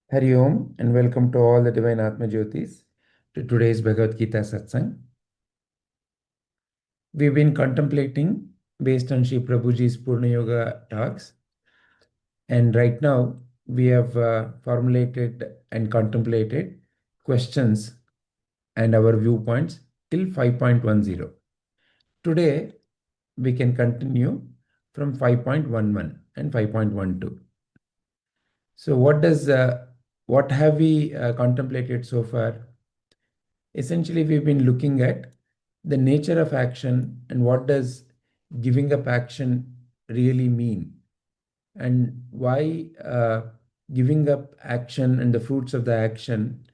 Hari Om and welcome to all the divine Atmajyotis to today's Bhagavadgita satsang. We've been contemplating based on sriprabhuji's Purna Yoga talks, and right now we have formulated and contemplated questions and our viewpoints till 5.10. Today we can continue from 5.11 and 5.12. So what have we contemplated so far? Essentially, we've been looking at the nature of action and what does giving up action really mean, and why giving up action and the fruits of the action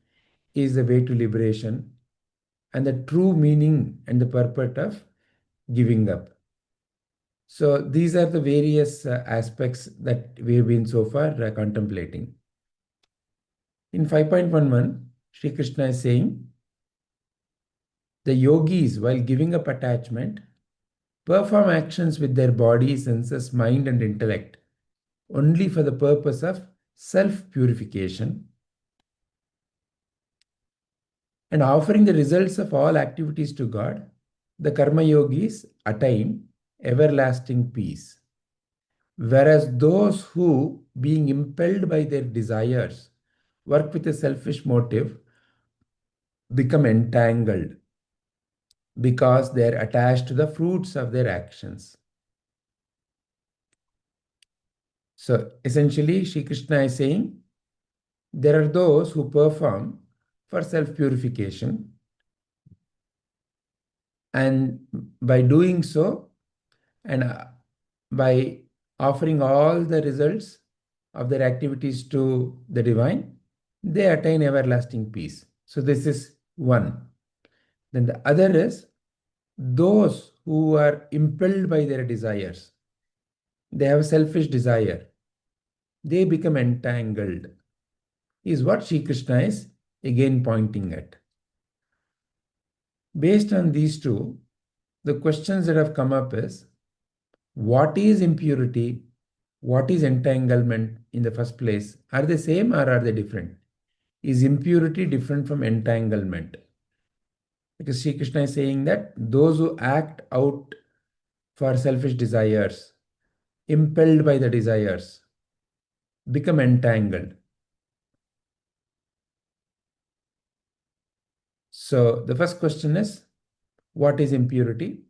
is the way to liberation, and the true meaning and the purport of giving up. So these are the various aspects that we've been so far contemplating. In 5.11, Sri Krishna is saying, the yogis, while giving up attachment, perform actions with their body, senses, mind, and intellect only for the purpose of self-purification, and offering the results of all activities to God, the karma yogis attain everlasting peace. Whereas those who, being impelled by their desires, work with a selfish motive, become entangled because they are attached to the fruits of their actions. So essentially, Sri Krishna is saying there are those who perform for self-purification, and by doing so, and by offering all the results of their activities to the divine, they attain everlasting peace. So this is one. Then the other is those who are impelled by their desires. They have a selfish desire. They become entangled, is what Sri Krishna is again pointing at. Based on these two, the questions that have come up is, what is impurity? What is entanglement in the first place? Are they same or are they different? Is impurity different from entanglement? Because Sri Krishna is saying that those who act out for selfish desires, impelled by the desires, become entangled. So the first question is, what is impurity?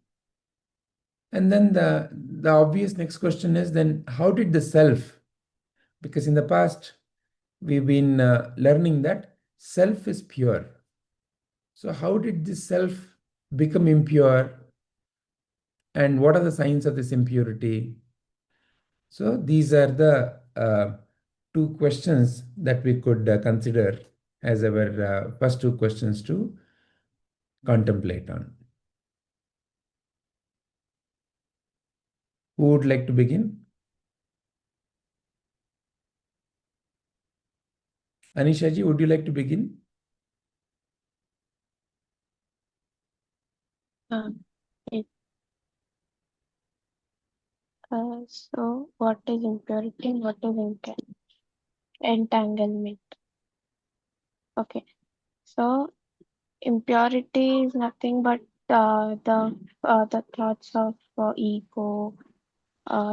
And then the obvious next question is, then how did the self, because in the past we've been learning that self is pure. So how did this self become impure, and what are the signs of this impurity? So these are the two questions that we could consider as our first two questions to contemplate on. Who would like to begin? Anisha ji, would you like to begin? It, so what is impurity and what is entanglement? Okay, so impurity is nothing but the thoughts of ego,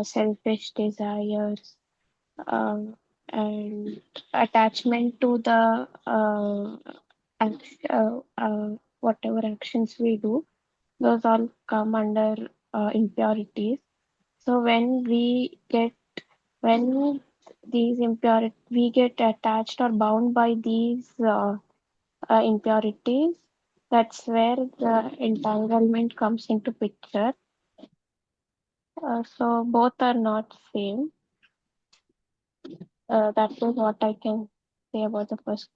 selfish desires, um, and attachment to the whatever actions we do. Those all come under impurities. So when when these impurity we get attached or bound by these impurities, that's where the entanglement comes into picture. So both are not same. That is what I can say about the first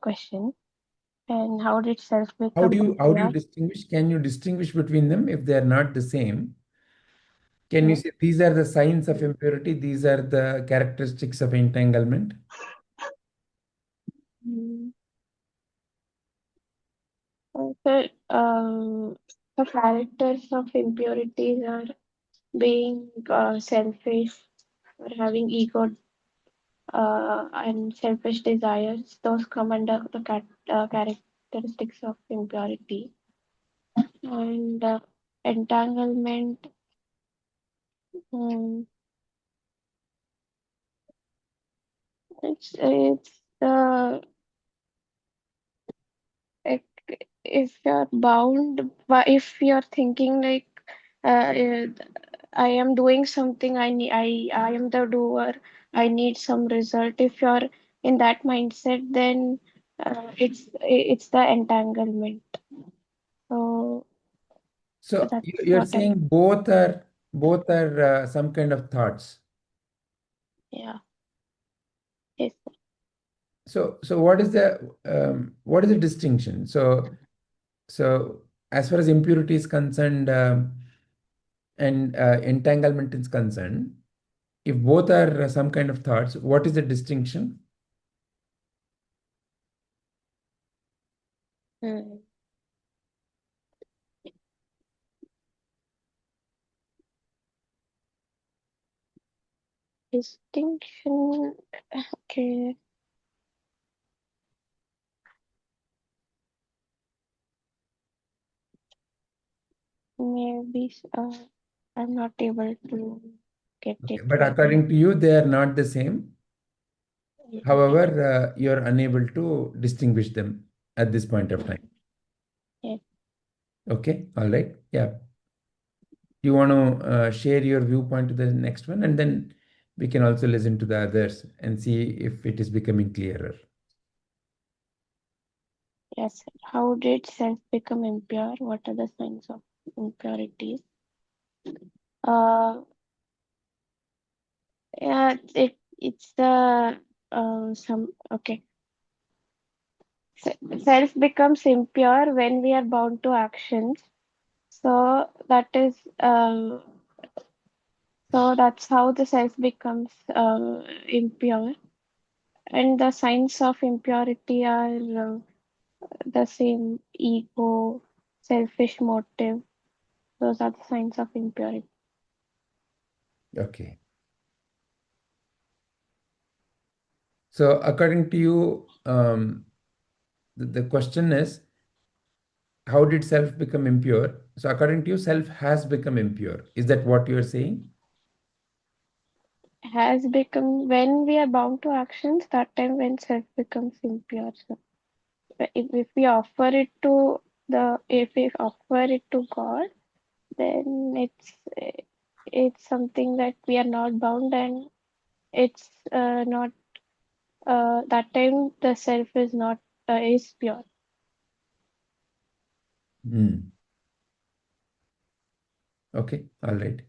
question. And how did self How do become you impure? distinguish? Can you distinguish between them if they are not the same? Can you Yeah. say these are the signs of impurity, these are the characteristics of entanglement? Mm. So, the characters of impurities are being selfish or having ego and selfish desires. Those come under the characteristics of impurity. And entanglement. um, it's if you're bound, but if you're thinking like uh, I am doing something, I am the doer, I need some result. If you're in that mindset, then it's the entanglement. So So that's you're what I, saying both are some kind of thoughts. yeah, yes. So what is the distinction? So as far as impurity is concerned, and entanglement is concerned, if both are some kind of thoughts, what is the distinction? Hmm. Distinction. Okay, maybe I'm not able to get Okay, it but right according now. to you, they are not the same. Yes, However, you're unable to distinguish them at this point of time. yes, Okay, all right. Yeah. You want to share your viewpoint to the next one, and then we can also listen to the others and see if it is becoming clearer. yes. How did self become impure? What are the signs of impurities? Uh, yeah, it's the some okay. Self becomes impure when we are bound to actions. So that is so that's how the self becomes impure. And the signs of impurity are the same: ego, selfish motive. Those are the signs of impurity. Okay. So according to you, the question is, how did self become impure? So according to you, self has become impure. Is that what you are saying? Has become when we are bound to actions, that time when self becomes impure. So if we offer it to if we offer it to God, then it's something that we are not bound, and it's not that time the self is not is pure. Hmm. Okay, all right.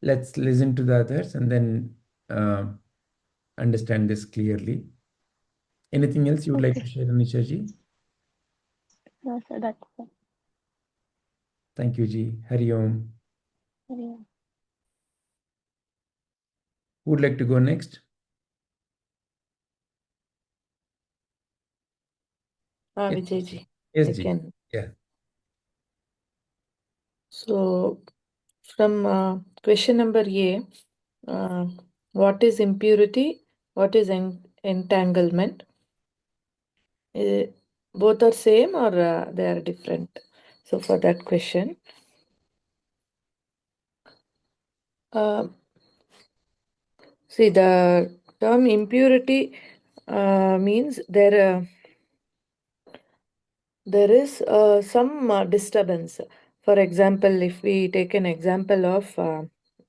Let's listen to the others and then understand this clearly. Anything else you would like Okay, to share, Anisha ji? so that's Thank you, ji. Hari Om. yeah. Who would like to go next? Yes, Vijayji, yes, I ji. can. Yeah. So, from question number A, what is impurity? What is entanglement? Uh, both are same or they are different? So, for that question, uh, see the term impurity means there is some disturbance. For example, if we take an example of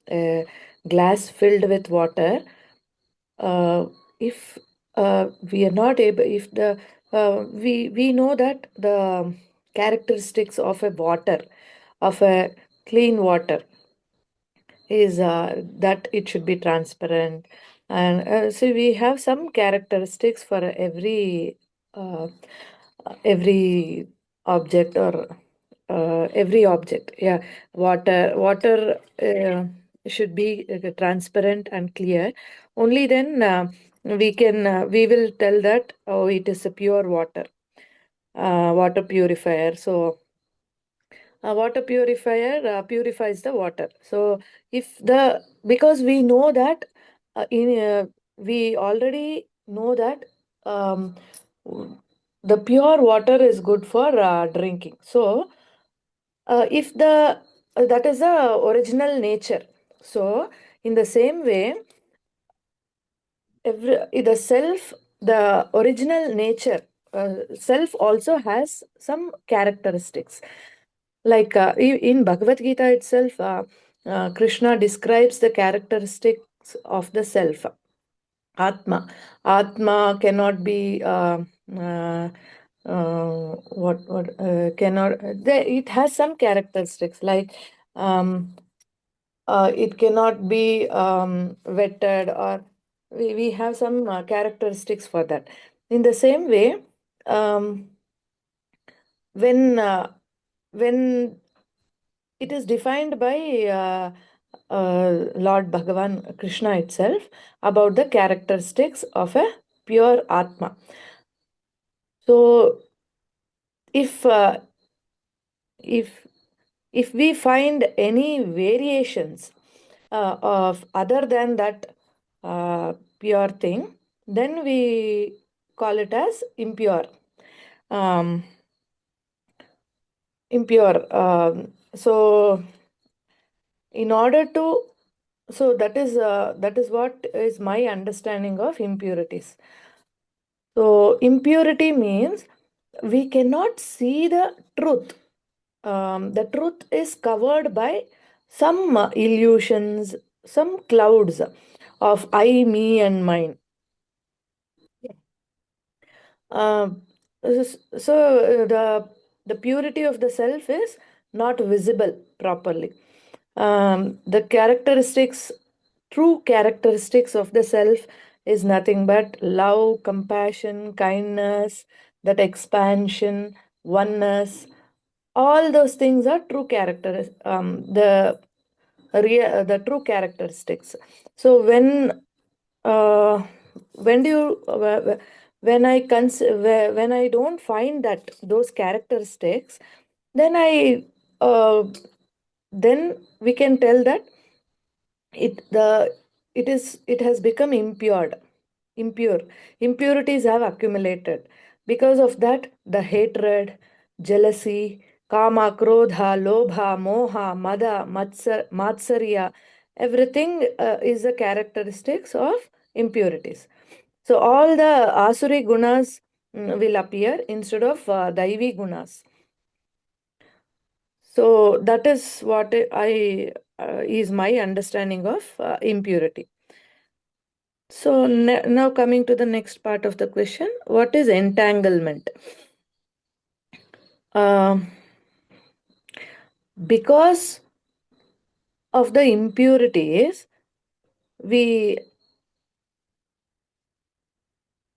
a glass filled with water, if we are not able, if the we know that the characteristics of a water, of a clean water, is that it should be transparent, and so we have some characteristics for every object, or every object. Yeah, water should be transparent and clear. Only then we will tell that, oh, it is a pure water, water purifier. So a water purifier purifies the water. So if the because we know that in we already know that the pure water is good for drinking. So if the that is the original nature. So in the same way, the self, the original nature, self also has some characteristics. Like in Bhagavad Gita itself, Krishna describes the characteristics of the self. Atma. Atma cannot be what cannot. It has some characteristics like it cannot be wetted, or we have some characteristics for that. In the same way, um, when when it is defined by Lord Bhagavan Krishna itself about the characteristics of a pure Atma. So if if if we find any variations of other than that pure thing, then we call it as impure. Um, impure. So in order to, so that is what is my understanding of impurities. So impurity means we cannot see the truth. The truth is covered by some illusions, some clouds of I, me, and mine. Uh, so the purity of the self is not visible properly. The characteristics, true characteristics of the self is nothing but love, compassion, kindness, that expansion, oneness. All those things are true characters. The true characteristics. So when do you when I don't find that those characteristics, then I then we can tell that it has become impure. Impurities have accumulated. Because of that, the hatred, jealousy, kama, krodha, lobha, moha, mada, matsarya, everything is the characteristics of impurities. So all the asuri gunas will appear instead of daivi gunas. So that is what I is my understanding of impurity. So now coming to the next part of the question, what is entanglement? Because of the impurities, we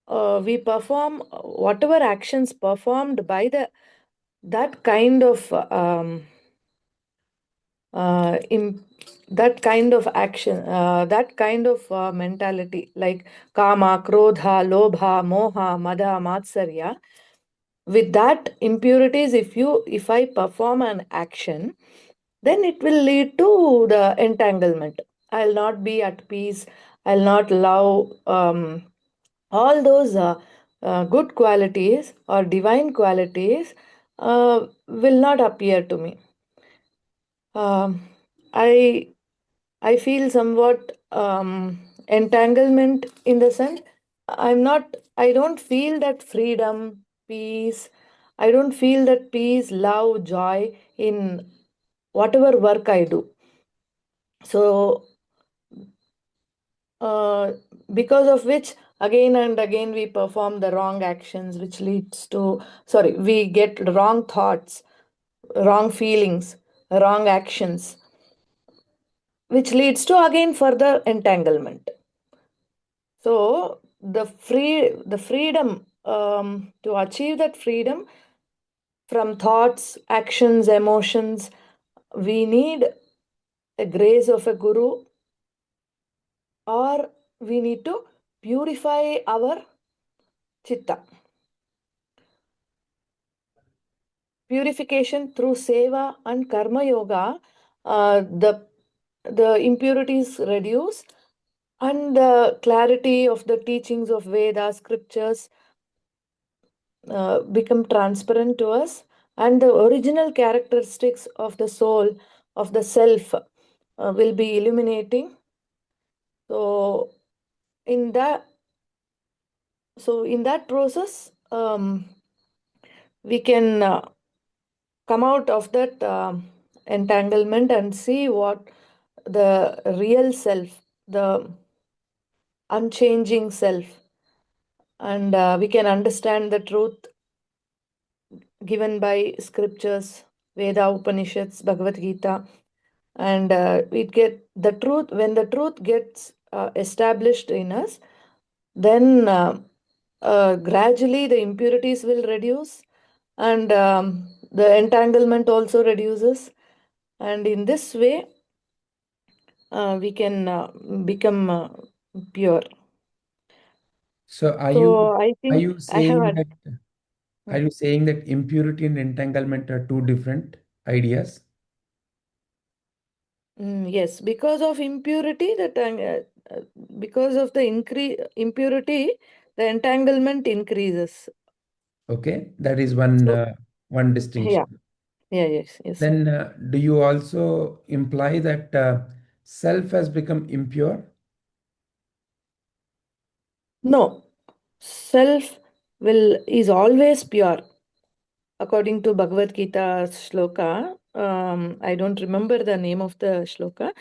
perform whatever actions performed by that kind of that kind of action, that kind of mentality, like kama, krodha, lobha, moha, mada, matsarya. With that impurities, if I perform an action, then it will lead to the entanglement. I'll not be at peace. I'll not love all those good qualities or divine qualities will not appear to me. Um, I I feel somewhat entanglement in the sense I don't feel that freedom, peace. I don't feel that peace, love, joy in whatever work I do. So, uh, because of which, again and again, we perform the wrong actions, which leads to, sorry, we get wrong thoughts, wrong feelings, wrong actions, which leads to again further entanglement. So the freedom, to achieve that freedom from thoughts, actions, emotions, we need a grace of a guru, or we need to purify our chitta. Purification through seva and karma yoga, the impurities reduce, And the clarity of the teachings of Veda, scriptures become transparent to us, and the original characteristics of the soul, of the self, will be illuminating. So in that process, we can come out of that entanglement and see what the real self, the unchanging self, and we can understand the truth given by scriptures, Veda, Upanishads, Bhagavad Gita, and it get the truth. When the truth gets established in us, then gradually the impurities will reduce, and the entanglement also reduces, and in this way we can become pure. So So I are think you I have saying that are Mm. you saying that impurity and entanglement are two different ideas? Yes, because of impurity, because of the impurity, the entanglement increases. Okay, that is one So one yeah, distinction. yes. Then do you also imply that self has become impure? No, self is always pure. According to Bhagavad Gita shloka, I don't remember the name of the shloka.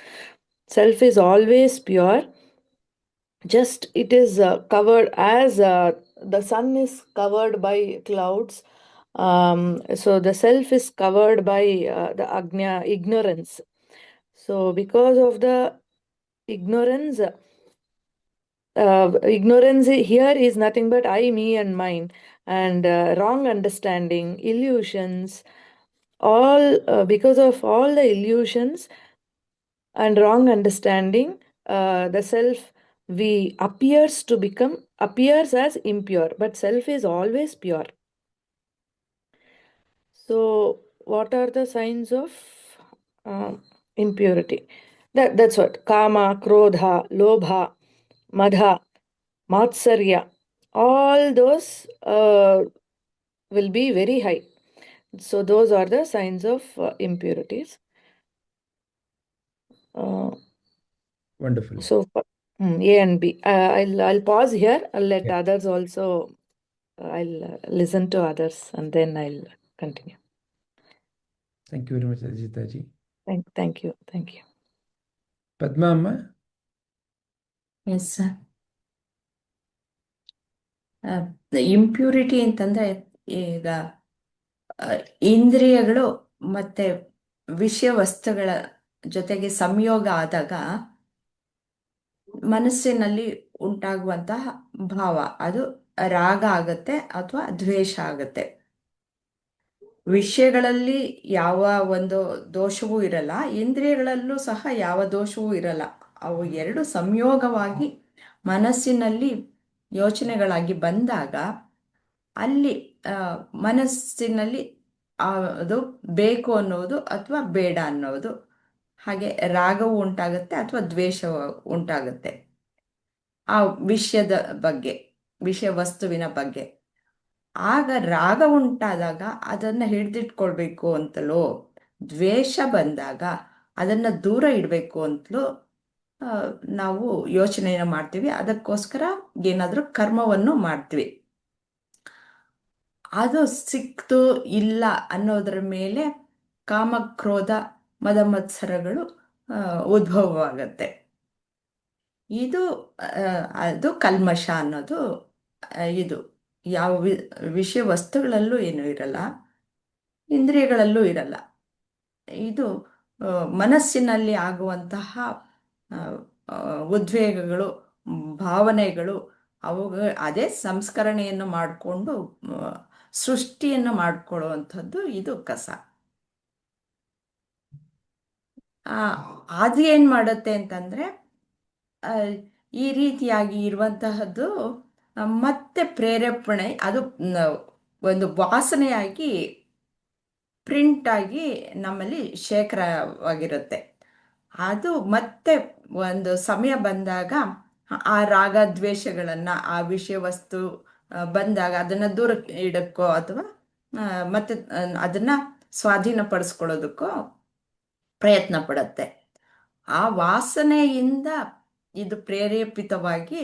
Self is always pure. Just it is covered as the sun is covered by clouds. So the self is covered by the agnya, ignorance. So because of the ignorance, ignorance here is nothing but I, me, and mine, and wrong understanding, illusions, all because of all the illusions and wrong understanding, the self we appears as impure, but self is always pure. So what are the signs of uh, impurity? That's what kama, krodha, lobha, madha, matsarya, all those will be very high. So those are the signs of impurities. Uh, Wonderful. So, A and B. I'll pause here. I'll let Yeah. others also. I'll listen to others and then I'll continue. Thank you very much, Ajita ji. Thank you. Padma amma? Yes sir. Impurity ಅಂತಂದ್ರೆ ಈಗ ಇಂದ್ರಿಯಗಳು ಮತ್ತೆ ವಿಷಯ ವಸ್ತುಗಳ ಜೊತೆಗೆ ಸಂಯೋಗ ಆದಾಗ ಮನಸ್ಸಿನಲ್ಲಿ ಉಂಟಾಗುವಂತಹ ಭಾವ ಅದು ರಾಗ ಆಗತ್ತೆ ಅಥವಾ ದ್ವೇಷ ಆಗತ್ತೆ. ವಿಷಯಗಳಲ್ಲಿ ಯಾವ ಒಂದು ದೋಷವೂ ಇರಲ್ಲ, ಇಂದ್ರಿಯಗಳಲ್ಲೂ ಸಹ ಯಾವ ದೋಷವೂ ಇರಲ್ಲ. ಅವು ಎರಡು ಸಂಯೋಗವಾಗಿ ಮನಸ್ಸಿನಲ್ಲಿ ಯೋಚನೆಗಳಾಗಿ ಬಂದಾಗ ಅಲ್ಲಿ ಮನಸ್ಸಿನಲ್ಲಿ ಅದು ಬೇಕು ಅನ್ನೋದು ಅಥವಾ ಬೇಡ ಅನ್ನೋದು, ಹಾಗೆ ರಾಗವು ಉಂಟಾಗುತ್ತೆ ಅಥವಾ ದ್ವೇಷ ಉಂಟಾಗುತ್ತೆ ಆ ವಿಷಯದ ಬಗ್ಗೆ, ವಿಷಯ ವಸ್ತುವಿನ ಬಗ್ಗೆ. ಆಗ ರಾಗ ಉಂಟಾದಾಗ ಅದನ್ನು ಹಿಡಿದಿಟ್ಕೊಳ್ಬೇಕು ಅಂತಲೋ, ದ್ವೇಷ ಬಂದಾಗ ಅದನ್ನು ದೂರ ಇಡಬೇಕು ಅಂತಲೂ ನಾವು ಯೋಚನೆಯನ್ನು ಮಾಡ್ತೀವಿ. ಅದಕ್ಕೋಸ್ಕರ ಏನಾದರೂ ಕರ್ಮವನ್ನು ಮಾಡ್ತೀವಿ. ಅದು ಸಿಕ್ತು ಇಲ್ಲ ಅನ್ನೋದರ ಮೇಲೆ ಕಾಮ, ಕ್ರೋಧ, ಮದ, ಮತ್ಸರಗಳು ಉದ್ಭವವಾಗತ್ತೆ. ಇದು ಅದು ಕಲ್ಮಶ ಅನ್ನೋದು. ಇದು ಯಾವ ವಿಷಯ ವಸ್ತುಗಳಲ್ಲೂ ಏನೂ ಇರಲ್ಲ, ಇಂದ್ರಿಯಗಳಲ್ಲೂ ಇರಲ್ಲ. ಇದು ಮನಸ್ಸಿನಲ್ಲಿ ಆಗುವಂತಹ ಉದ್ವೇಗಗಳು, ಭಾವನೆಗಳು, ಅದೇ ಸಂಸ್ಕರಣೆಯನ್ನು ಮಾಡಿಕೊಂಡು ಸೃಷ್ಟಿಯನ್ನು ಮಾಡಿಕೊಳ್ಳುವಂಥದ್ದು ಇದು ಕಸ. ಅದು ಏನು ಮಾಡುತ್ತೆ ಅಂತಂದರೆ ಈ ರೀತಿಯಾಗಿ ಇರುವಂತಹದ್ದು ಮತ್ತೆ ಪ್ರೇರೇಪಣೆ, ಅದು ಒಂದು ವಾಸನೆಯಾಗಿ ಪ್ರಿಂಟ್ ಆಗಿ ನಮ್ಮಲ್ಲಿ ಶೇಖರವಾಗಿರುತ್ತೆ. ಅದು ಮತ್ತೆ ಒಂದು ಸಮಯ ಬಂದಾಗ ಆ ರಾಗ ದ್ವೇಷಗಳನ್ನ, ಆ ವಿಷಯ ವಸ್ತು ಬಂದಾಗ ಅದನ್ನ ದೂರ ಇಡಕ್ಕೋ ಅಥವಾ ಮತ್ತೆ ಅದನ್ನ ಸ್ವಾಧೀನಪಡಿಸ್ಕೊಳ್ಳೋದಕ್ಕೋ ಪ್ರಯತ್ನ ಪಡುತ್ತೆ. ಆ ವಾಸನೆಯಿಂದ ಇದು ಪ್ರೇರೇಪಿತವಾಗಿ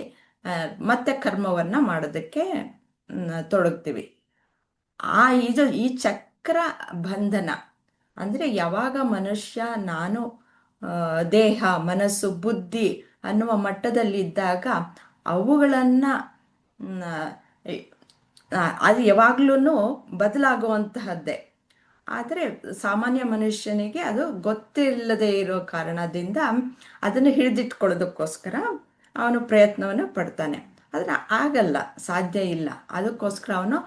ಮತ್ತೆ ಕರ್ಮವನ್ನ ಮಾಡೋದಕ್ಕೆ ತೊಡಗ್ತೀವಿ. ಈ ಚಕ್ರ ಬಂಧನ ಅಂದ್ರೆ ಯಾವಾಗ ಮನುಷ್ಯ ನಾನು ದೇಹ, ಮನಸ್ಸು, ಬುದ್ಧಿ ಅನ್ನುವ ಮಟ್ಟದಲ್ಲಿದ್ದಾಗ ಅವುಗಳನ್ನ ಅದು ಯಾವಾಗ್ಲೂ ಬದಲಾಗುವಂತಹದ್ದೇ. ಆದರೆ ಸಾಮಾನ್ಯ ಮನುಷ್ಯನಿಗೆ ಅದು ಗೊತ್ತಿಲ್ಲದೆ ಇರೋ ಕಾರಣದಿಂದ ಅದನ್ನು ಹಿಡಿದಿಟ್ಕೊಳ್ಳೋದಕ್ಕೋಸ್ಕರ ಅವನು ಪ್ರಯತ್ನವನ್ನು ಪಡ್ತಾನೆ. ಆದರೆ ಆಗಲ್ಲ, ಸಾಧ್ಯ ಇಲ್ಲ. ಅದಕ್ಕೋಸ್ಕರ ಅವನು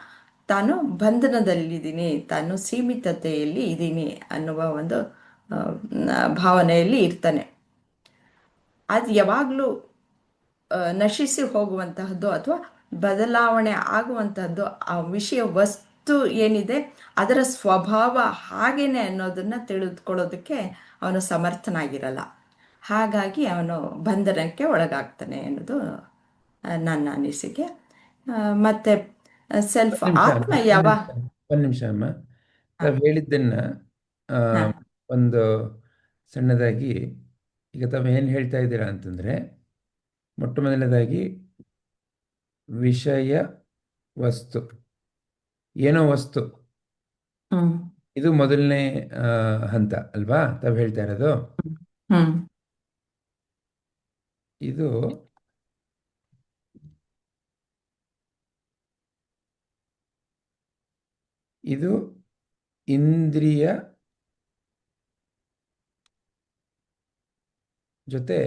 ತಾನು ಬಂಧನದಲ್ಲಿದ್ದೀನಿ, ತಾನು ಸೀಮಿತತೆಯಲ್ಲಿ ಇದ್ದೀನಿ ಅನ್ನುವ ಒಂದು ಭಾವನೆಯಲ್ಲಿ ಇರ್ತಾನೆ. ಅದು ಯಾವಾಗಲೂ ನಶಿಸಿ ಹೋಗುವಂತಹದ್ದು ಅಥವಾ ಬದಲಾವಣೆ ಆಗುವಂತಹದ್ದು ಆ ವಿಷಯ ವಸ್ತು ಏನಿದೆ ಅದರ ಸ್ವಭಾವ ಹಾಗೇನೆ ಅನ್ನೋದನ್ನ ತಿಳಿದುಕೊಳ್ಳೋದಕ್ಕೆ ಅವನು ಸಮರ್ಥನಾಗಿರಲ್ಲ. ಹಾಗಾಗಿ ಅವನು ಬಂಧನಕ್ಕೆ ಒಳಗಾಗ್ತಾನೆ ಅನ್ನೋದು ನನ್ನ ಅನಿಸಿಕೆ. ಮತ್ತೆ ಸೆಲ್ಫ್ ಆತ್ಮ ಒಂದ್ ನಿಮಿಷ ಅಮ್ಮ, ತಾವು ಹೇಳಿದ್ದನ್ನ ಹಾ. ಒಂದು ಸಣ್ಣದಾಗಿ, ಈಗ ತಾವು ಏನು ಹೇಳ್ತಾ ಇದ್ದೀರಾ ಅಂತಂದ್ರೆ, ಮೊಟ್ಟ ಮೊದಲನೇದಾಗಿ ವಿಷಯ ವಸ್ತು, ಏನೋ ವಸ್ತು, ಇದು ಮೊದಲನೇ ಹಂತ ಅಲ್ವಾ ತಾವು ಹೇಳ್ತಾ ಇರೋದು? ಇದು ಇದು ಇಂದ್ರಿಯ ಜೊತೆ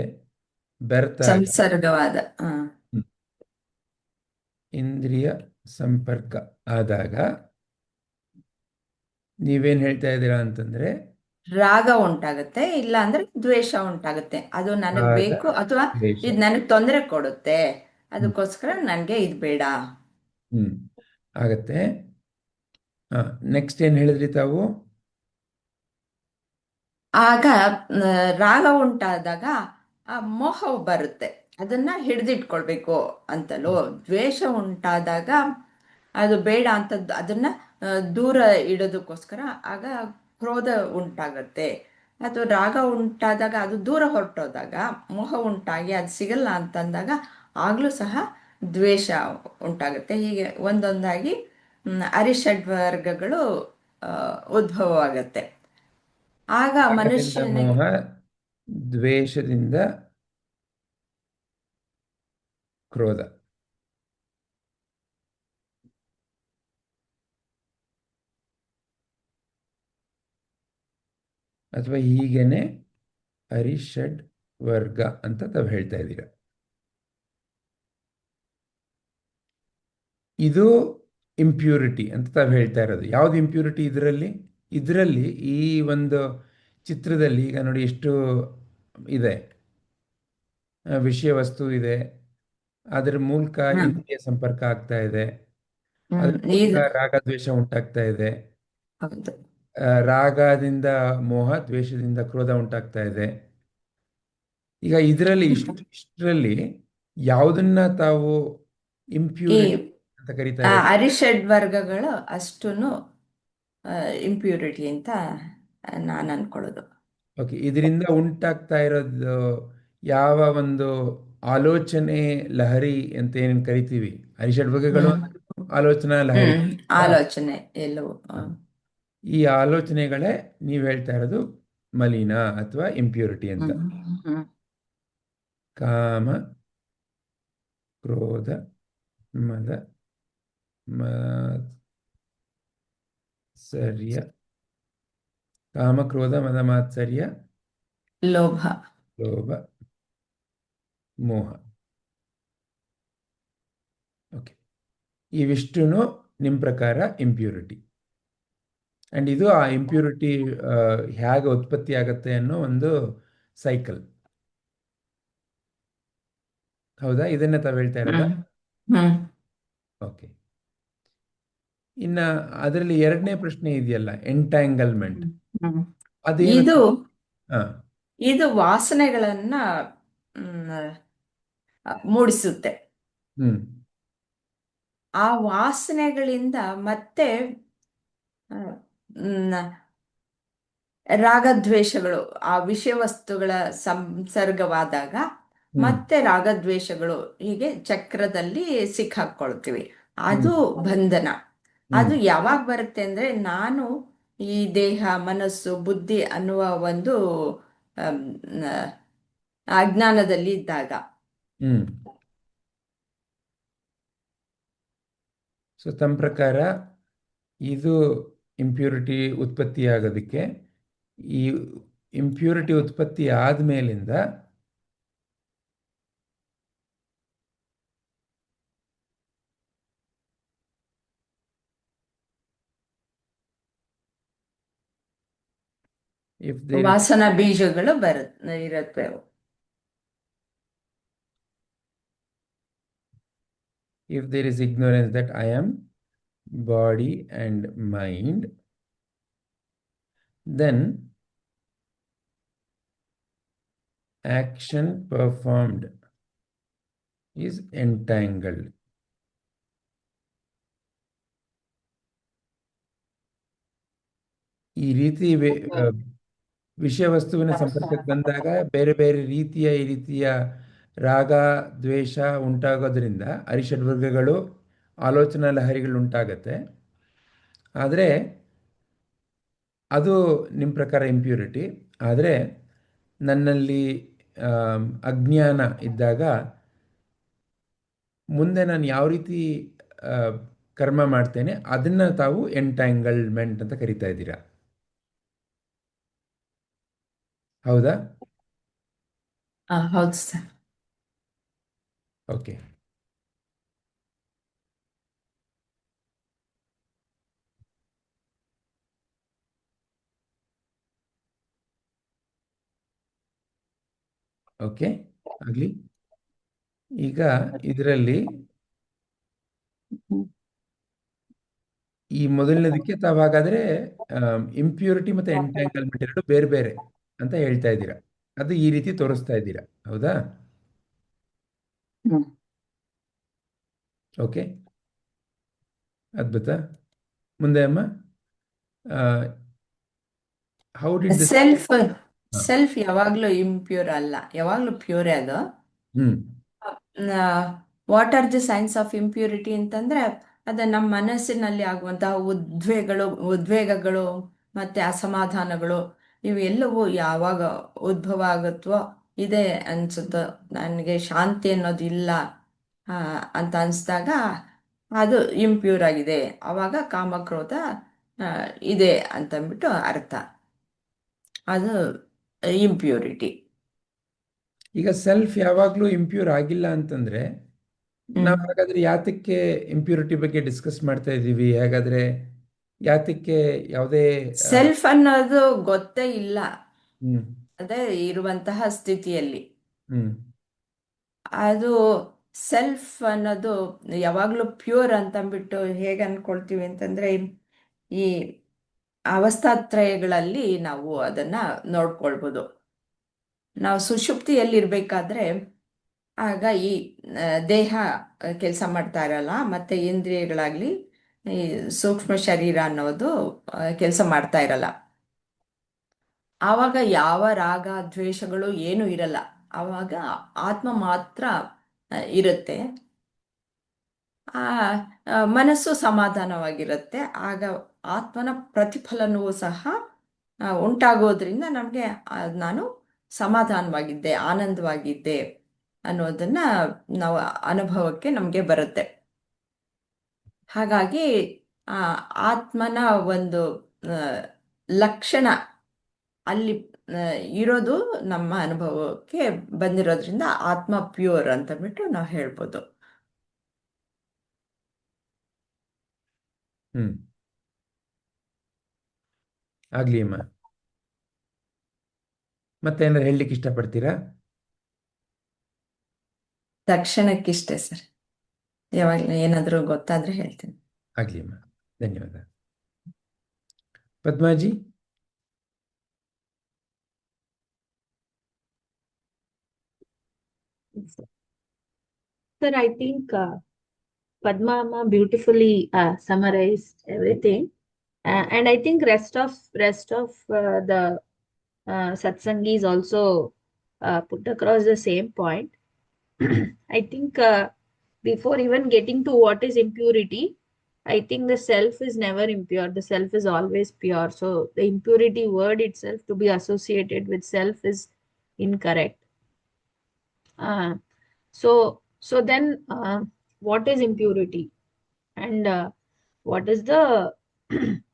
ಬೆರೆತ ಸಂಸರ್ಗವಾದ ಇಂದ್ರಿಯ ಸಂಪರ್ಕ ಆದಾಗ ನೀವೇನ್ ಹೇಳ್ತಾ ಇದ್ದೀರಾ ಅಂತಂದ್ರೆ ರಾಗ ಉಂಟಾಗುತ್ತೆ, ಇಲ್ಲ ಅಂದ್ರೆ ದ್ವೇಷ ಉಂಟಾಗುತ್ತೆ. ಅದು ನನಗ್ ರಾಗ, ಬೇಕು ಅಥವಾ ದ್ವೇಷ. ಇದು ನನಗ್ ತೊಂದರೆ ಕೊಡುತ್ತೆ, ಅದಕ್ಕೋಸ್ಕರ ನನಗೆ ಇದು ಬೇಡ ಆಗತ್ತೆ. ನೆಕ್ಸ್ಟ್ ಏನ್ ಹೇಳಿದ್ರಿ ತಾವು? ಆಗ ರಾಗ ಉಂಟಾದಾಗ ಆ ಮೋಹವು ಬರುತ್ತೆ, ಅದನ್ನ ಹಿಡಿದಿಟ್ಕೊಳ್ಬೇಕು ಅಂತಲೋ. ದ್ವೇಷ ಉಂಟಾದಾಗ ಅದು ಬೇಡ ಅಂತದ್ದು, ಅದನ್ನ ದೂರ ಇಡೋದಕ್ಕೋಸ್ಕರ ಆಗ ಕ್ರೋಧ ಉಂಟಾಗತ್ತೆ. ಅಥವಾ ರಾಗ ಉಂಟಾದಾಗ ಅದು ದೂರ ಹೊರಟೋದಾಗ, ಮೋಹ ಉಂಟಾಗಿ ಅದು ಸಿಗಲ್ಲ ಅಂತಂದಾಗ ಆಗ್ಲೂ ಸಹ ದ್ವೇಷ ಉಂಟಾಗುತ್ತೆ. ಹೀಗೆ ಒಂದೊಂದಾಗಿ ಅರಿಷಡ್ವರ್ಗಗಳು ಉದ್ಭವವಾಗತ್ತೆ. ಆಗ ಮನುಷ್ಯನಿಗೆ ಮೋಹ, ದ್ವೇಷದಿಂದ ಕ್ರೋಧ. ಅಥವಾ ಹೀಗೇನೆ ಅರಿಷಡ್ ವರ್ಗ ಅಂತ ತಾವು ಹೇಳ್ತಾ ಇದ್ದೀರಾ. ಇದು ಇಂಪ್ಯೂರಿಟಿ ಅಂತ ತಾವು ಹೇಳ್ತಾ ಇರೋದು. ಯಾವ್ದು ಇಂಪ್ಯೂರಿಟಿ ಇದರಲ್ಲಿ ಈ ಒಂದು ಚಿತ್ರದಲ್ಲಿ ಈಗ ನೋಡಿ ಎಷ್ಟು ಇದೆ, ವಿಷಯ ವಸ್ತು ಇದೆ, ಅದರ ಮೂಲಕ ಇಂದ್ರಿಯ ಸಂಪರ್ಕ ಆಗ್ತಾ ಇದೆ, ಅದರ ಮೂಲಕ ರಾಗ ದ್ವೇಷ ಉಂಟಾಗ್ತಾ ಇದೆ, ರಾಗದಿಂದ ಮೋಹ, ದ್ವೇಷದಿಂದ ಕ್ರೋಧ ಉಂಟಾಗ್ತಾ ಇದೆ. ಈಗ ಇಷ್ಟರಲ್ಲಿ ಯಾವುದನ್ನ ತಾವು ಇಂಪ್ಯೂರಿಟಿ ಅಂತ ಕರೀತಾ ಇರೋದು? ಅರಿಷಡ್ ವರ್ಗಗಳು ಅಷ್ಟೂನು ಇಂಪ್ಯೂರಿಟಿ ಅಂತ ನಾನು ಅನ್ಕೊಳ್ಳೋದು. ಓಕೆ, ಇದರಿಂದ ಉಂಟಾಗ್ತಾ ಇರೋದು ಯಾವ ಒಂದು ಆಲೋಚನೆ ಲಹರಿ ಅಂತ ಏನೇನು ಕರಿತೀವಿ, ಅರಿಷಡ್ ವರ್ಗಗಳು ಆಲೋಚನಾ ಲಹರಿ, ಆಲೋಚನೆ ಎಲ್ಲವೂ. ಈ ಆಲೋಚನೆಗಳೇ ನೀವು ಹೇಳ್ತಾ ಇರೋದು ಮಲಿನ ಅಥವಾ ಇಂಪ್ಯೂರಿಟಿ ಅಂತ. ಕಾಮ, ಕ್ರೋಧ, ಮದ, ಮಾತ್ಸರ್ಯ, ಕಾಮ, ಕ್ರೋಧ, ಮದ, ಮಾತ್ಸರ್ಯ, ಲೋಭ, ಮೋಹ. ಓಕೆ, ಇವಿಷ್ಟುನು ನಿಮ್ಮ ಪ್ರಕಾರ ಇಂಪ್ಯೂರಿಟಿ. ಅಂಡ್ ಇದು ಆ ಇಂಪ್ಯೂರಿಟಿ ಹೇಗೆ ಉತ್ಪತ್ತಿ ಆಗತ್ತೆ ಅನ್ನೋ ಒಂದು ಸೈಕಲ್. ಹೌದಾ? ಇದನ್ನ ತಾವು ಹೇಳ್ತಾ ಇರೋದಾ? ಓಕೆ. ಇನ್ನ ಅದರಲ್ಲಿ ಎರಡನೇ ಪ್ರಶ್ನೆ ಇದೆಯಲ್ಲ, ಎಂಟ್ಯಾಂಗಲ್ಮೆಂಟ್. ಅದೇನು? ಇದು ವಾಸನೆಗಳನ್ನ ಮೂಡಿಸುತ್ತೆ. ಹ್ಮ್ ಆ ವಾಸನೆಗಳಿಂದ ಮತ್ತೆ ಆ, ಮ್, ರಾಗದ್ವೇಷಗಳು, ಆ ವಿಷಯ ವಸ್ತುಗಳ ಸಂಸರ್ಗವಾದಾಗ ಹ್ಮ್ ಮತ್ತೆ ರಾಗದ್ವೇಷಗಳು ಹೀಗೆ ಚಕ್ರದಲ್ಲಿ ಸಿಕ್ಕಾಕೊಳ್ತೀವಿ. ಹ್ಮ್ ಅದು ಬಂಧನ. ಹ್ಮ್ ಅದು ಯಾವಾಗ ಬರುತ್ತೆ ಅಂದ್ರೆ, ನಾನು ಈ ದೇಹ, ಮನಸ್ಸು, ಬುದ್ಧಿ ಅನ್ನುವ ಒಂದು ಅಮ್, ಅಜ್ಞಾನದಲ್ಲಿ ಇದ್ದಾಗ. ಹ್ಮ್ ಸೊ ತಮ್ಮ ಪ್ರಕಾರ ಇದು ಇಂಪ್ಯೂರಿಟಿ ಉತ್ಪತ್ತಿ ಆಗೋದಕ್ಕೆ, ಈ ಇಂಪ್ಯೂರಿಟಿ ಉತ್ಪತ್ತಿ ಆದ್ಮೇಲಿಂದ if there is ವಾಸನಾ ಬೀಜಗಳು ಇರತ್ವೆ. if there is ignorance that I am body and mind, then action performed is entangled. ಈ ರೀತಿ ವಿಷಯ ವಸ್ತುವಿನ ಸಂಪರ್ಕಕ್ಕೆ ಬಂದಾಗ ಬೇರೆ ಬೇರೆ ರೀತಿಯ ಈ ರೀತಿಯ ರಾಗ ದ್ವೇಷ ಉಂಟಾಗೋದ್ರಿಂದ ಅರಿಷಡ್ವರ್ಗಗಳು, ಆಲೋಚನಾ ಲಹರಿಗಳು ಉಂಟಾಗತ್ತೆ. ಆದರೆ ಅದು ನಿಮ್ಮ ಪ್ರಕಾರ ಇಂಪ್ಯೂರಿಟಿ. ಆದರೆ ನನ್ನಲ್ಲಿ ಅಜ್ಞಾನ ಇದ್ದಾಗ ಮುಂದೆ ನಾನು ಯಾವ ರೀತಿ ಆ, ಕರ್ಮ ಮಾಡ್ತೇನೆ ಅದನ್ನ ತಾವು ಎಂಟ್ಯಾಂಗಲ್ಮೆಂಟ್ ಅಂತ ಕರಿತಾ ಇದ್ದೀರಾ, ಹೌದಾ? ಹೌದು ಸರ್. ಓಕೆ. ಓಕೆ ಆಗಲಿ. ಈಗ ಇದರಲ್ಲಿ ಈ ಮೊದಲನೇದಕ್ಕೆ ತಾವು ಹಾಗಾದ್ರೆ ಇಂಪ್ಯೂರಿಟಿ ಮತ್ತು ಎಂಟ್ಯಾಂಗಲ್ಮೆಂಟ್ ಎರಡು ಬೇರೆ ಬೇರೆ ಅಂತ ಹೇಳ್ತಾ ಇದ್ದೀರಾ. ಅದು ಈ ರೀತಿ ತೋರಿಸ್ತಾ ಇದ್ದೀರಾ, ಹೌದಾ? ಓಕೆ, ಅದ್ಭುತ. ಮುಂದೆ ಅಮ್ಮ, how did this? Self self ಯಾವಾಗ್ಲೂ ಇಂಪ್ಯೂರ್ ಅಲ್ಲ, ಯಾವಾಗ್ಲೂ ಪ್ಯೂರೇ ಅದು. Hmm what are the signs of impurity ಅಂತಂದ್ರೆ, ಅದು ನಮ್ಮ ಮನಸ್ಸಿನಲ್ಲಿ ಆಗುವಂತಹ ಉದ್ವೇಗಗಳು ಮತ್ತೆ ಅಸಮಾಧಾನಗಳು, ಇವೆಲ್ಲವೂ ಯಾವಾಗ ಉದ್ಭವ ಆಗುತ್ತೋ, ಇದೆ ಅನ್ಸುತ್ತೋ, ನನಗೆ ಶಾಂತಿ ಅನ್ನೋದು ಇಲ್ಲ ಅಂತ ಅನಿಸ್ದಾಗ ಅದು ಇಂಪ್ಯೂರ್ ಆಗಿದೆ. ಆವಾಗ ಕಾಮಕ್ರೋಧ ಇದೆ ಅಂತಂದ್ಬಿಟ್ಟು ಅರ್ಥ. ಅದು ಇಂಪ್ಯೂರಿಟಿ. ಈಗ ಸೆಲ್ಫ್ ಯಾವಾಗಲೂ ಇಂಪ್ಯೂರ್ ಆಗಿಲ್ಲ ಅಂತಂದ್ರೆ ನಾವು ಹಾಗಾದ್ರೆ ಯಾತಕ್ಕೆ ಇಂಪ್ಯೂರಿಟಿ ಬಗ್ಗೆ ಡಿಸ್ಕಸ್ ಮಾಡ್ತಾ ಇದ್ದೀವಿ? ಹಾಗಾದ್ರೆ ಯಾತಕ್ಕೆ ಯಾವುದೇ ಸೆಲ್ಫ್ ಅನ್ನೋದು ಗೊತ್ತೇ ಇಲ್ಲ ಹ್ಮ್ ಅದೇ ಇರುವಂತಹ ಸ್ಥಿತಿಯಲ್ಲಿ. ಹ್ಮ್ ಅದು ಸೆಲ್ಫ್ ಅನ್ನೋದು ಯಾವಾಗಲೂ ಪ್ಯೂರ್ ಅಂತಂದ್ಬಿಟ್ಟು ಹೇಗೆ ಅನ್ಕೊಳ್ತೀವಿ ಅಂತಂದ್ರೆ, ಈ ಅವಸ್ಥಾತ್ರಯಗಳಲ್ಲಿ ನಾವು ಅದನ್ನ ನೋಡ್ಕೊಳ್ಬೋದು. ನಾವು ಸುಷುಪ್ತಿಯಲ್ಲಿರ್ಬೇಕಾದ್ರೆ ಆಗ ಈ ದೇಹ ಕೆಲಸ ಮಾಡ್ತಾ ಇರಲ್ಲ, ಮತ್ತೆ ಇಂದ್ರಿಯಗಳಾಗ್ಲಿ ಈ ಸೂಕ್ಷ್ಮ ಶರೀರ ಅನ್ನೋದು ಕೆಲಸ ಮಾಡ್ತಾ ಇರಲ್ಲ. ಆವಾಗ ಯಾವ ರಾಗ ದ್ವೇಷಗಳು ಏನೂ ಇರಲ್ಲ. ಆವಾಗ ಆತ್ಮ ಮಾತ್ರ ಇರುತ್ತೆ. ಆ ಮನಸ್ಸು ಸಮಾಧಾನವಾಗಿರುತ್ತೆ. ಆಗ ಆತ್ಮನ ಪ್ರತಿಫಲನವೂ ಸಹ ಉಂಟಾಗೋದ್ರಿಂದ ನಮಗೆ ನಾನು ಸಮಾಧಾನವಾಗಿದ್ದೆ, ಆನಂದವಾಗಿದ್ದೆ ಅನ್ನೋದನ್ನ ನಾವು ಅನುಭವಕ್ಕೆ ನಮಗೆ ಬರುತ್ತೆ. ಹಾಗಾಗಿ ಆತ್ಮನ ಒಂದು ಲಕ್ಷಣ ಅಲ್ಲಿ ಇರೋದು ನಮ್ಮ ಅನುಭವಕ್ಕೆ ಬಂದಿರೋದ್ರಿಂದ ಆತ್ಮ ಪ್ಯೂರ್ ಅಂತಂದ್ಬಿಟ್ಟು ನಾವು ಹೇಳ್ಬೋದು. ಹ್ಮ್ ಆಗ್ಲಿ ಅಮ್ಮ. ಮತ್ತೆ ಏನಾದ್ರು ಹೇಳಲಿಕ್ಕೆ ಇಷ್ಟಪಡ್ತೀರಾ? ತಕ್ಷಣಕ್ಕಿಷ್ಟೇ ಸರ್. ಯಾವಾಗ ಏನಾದರೂ ಗೊತ್ತಾದ್ರೆ ಹೇಳ್ತೀನಿ. ಆಗ್ಲಿ ಅಮ್ಮ, ಧನ್ಯವಾದ. Padmaji? Sir, I think Padma Amma beautifully summarized everything, and I think rest of the satsangis also put across the same point. I think before even getting to what is impurity, I think the self is never impure. The self is always pure. So the impurity word itself to be associated with self is incorrect. Uh, so then, what is impurity, and what is the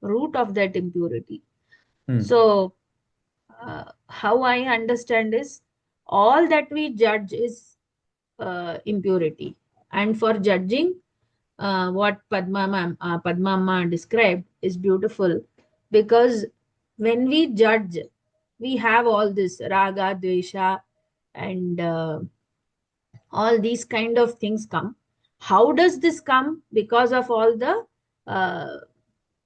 root of that impurity? So how I understand is all that we judge is impurity. And for judging, what Padma Amma described is beautiful, because when we judge, we have all this raga, dvesha, and all these kind of things come. How does this come? Because of all the uh,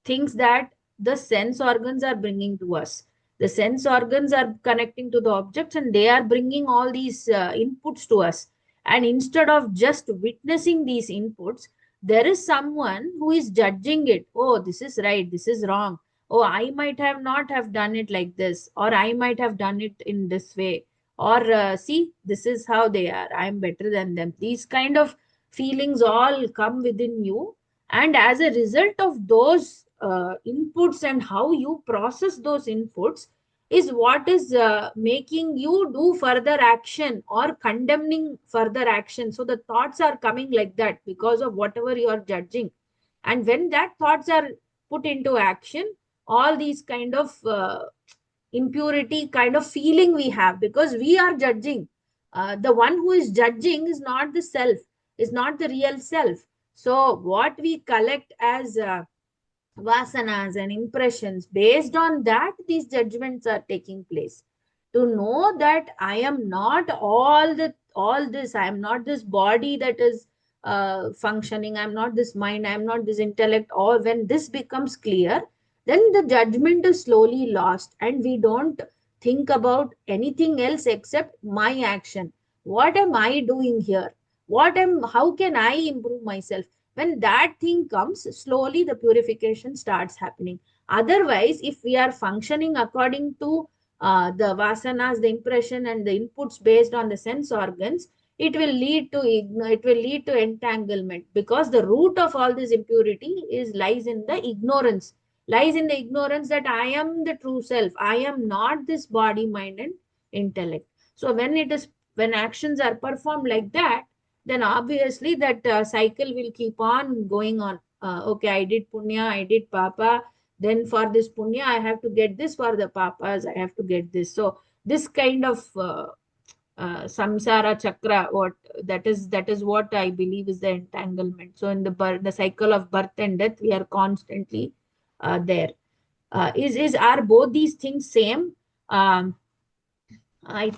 things that the sense organs are bringing to us. The sense organs are connecting to the objects, and they are bringing all these inputs to us. And instead of just witnessing these inputs, there is someone who is judging it. Oh, this is right, this is wrong. Oh, I might have not have done it like this, or I might have done it in this way, or see, this is how they are, I am better than them. These kind of feelings all come within you, and as a result of those inputs and how you process those inputs is what is making you do further action or condemning further action. So the thoughts are coming like that because of whatever you are judging. And when that thoughts are put into action, all these kind of impurity kind of feeling we have, because we are judging. The one who is judging is not the self, is not the real self. So what we collect as vasanas and impressions, based on that these judgments are taking place. To know that I am not all this, I am not this body that is functioning, I am not this mind, I am not this intellect, or when this becomes clear, then the judgment is slowly lost, and we don't think about anything else except my action. What am I doing here? How can I improve myself? When that thing comes, slowly the purification starts happening. Otherwise, if we are functioning according to the vasanas, the impression and the inputs based on the sense organs, it will lead to it will lead to entanglement, because the root of all this impurity is lies in the ignorance, lies in the ignorance that I am the true self, I am not this body, mind and intellect. So when actions are performed like that, then obviously that cycle will keep on going on. Okay, I did punya, I did papa, then for this punya I have to get this, for the papas I have to get this. So this kind of samsara chakra, what that is what I believe is the entanglement. So in the cycle of birth and death, we are constantly there. Is Are both these things same? I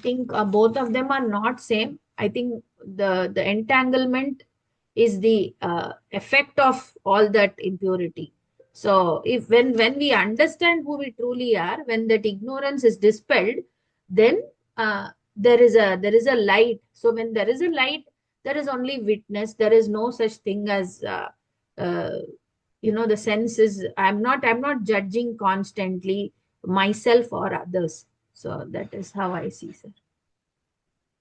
think both of them are not same. I think the entanglement is the effect of all that impurity. So if when we understand who we truly are, when that ignorance is dispelled, then there is a light. So when there is a light, there is only witness. There is no such thing as uh, the senses. I'm not judging constantly myself or others. So that is how I see, sir.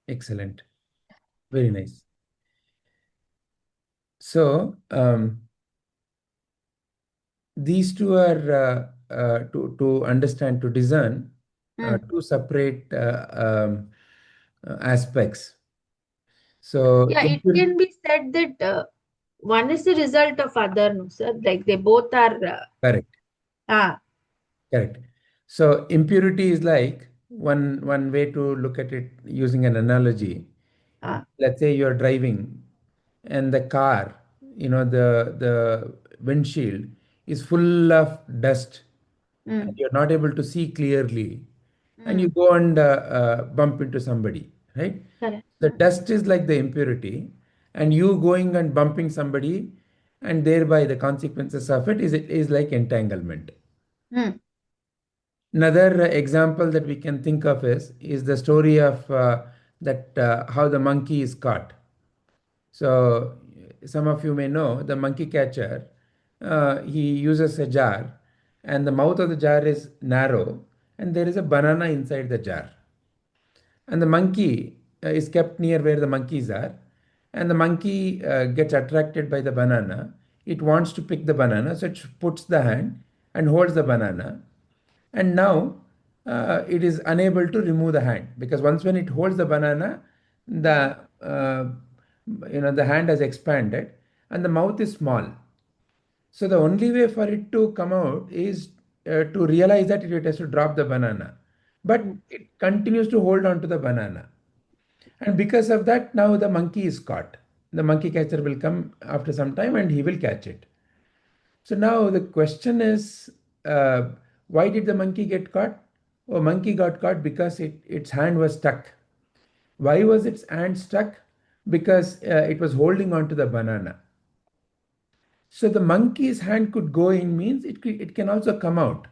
Excellent. Very nice. So these two are to understand, to discern two separate aspects. So Yeah, it can be said that one is the result of other, no, sir. Like they both are. Correct. Ah, Correct. So impurity is like one way to look at it using an analogy. ah, Let's say you're driving and the car, the windshield is full of dust and mm, you're not able to see clearly, and you mm, go and bump into somebody, right? correct. The dust is like the impurity, and you going and bumping somebody, and thereby the consequences of it is like entanglement. Mm, Another example that we can think of is the story of that how the monkey is caught. So some of you may know the monkey catcher, he uses a jar, and the mouth of the jar is narrow, and there is a banana inside the jar. And the monkey is kept near where the monkeys are, and the monkey gets attracted by the banana. It wants to pick the banana, so it puts the hand and holds the banana. And now it is unable to remove the hand, because once when it holds the banana, the the hand has expanded and the mouth is small. So the only way for it to come out is to realize that it has to drop the banana. But it continues to hold on to the banana. And because of that, now the monkey is caught. The monkey catcher will come after some time and he will catch it. So now the question is, why did the monkey get caught? Oh, monkey got caught because its hand was stuck. Why was its hand stuck? Because it was holding on to the banana. So the monkey's hand could go in means it can also come out.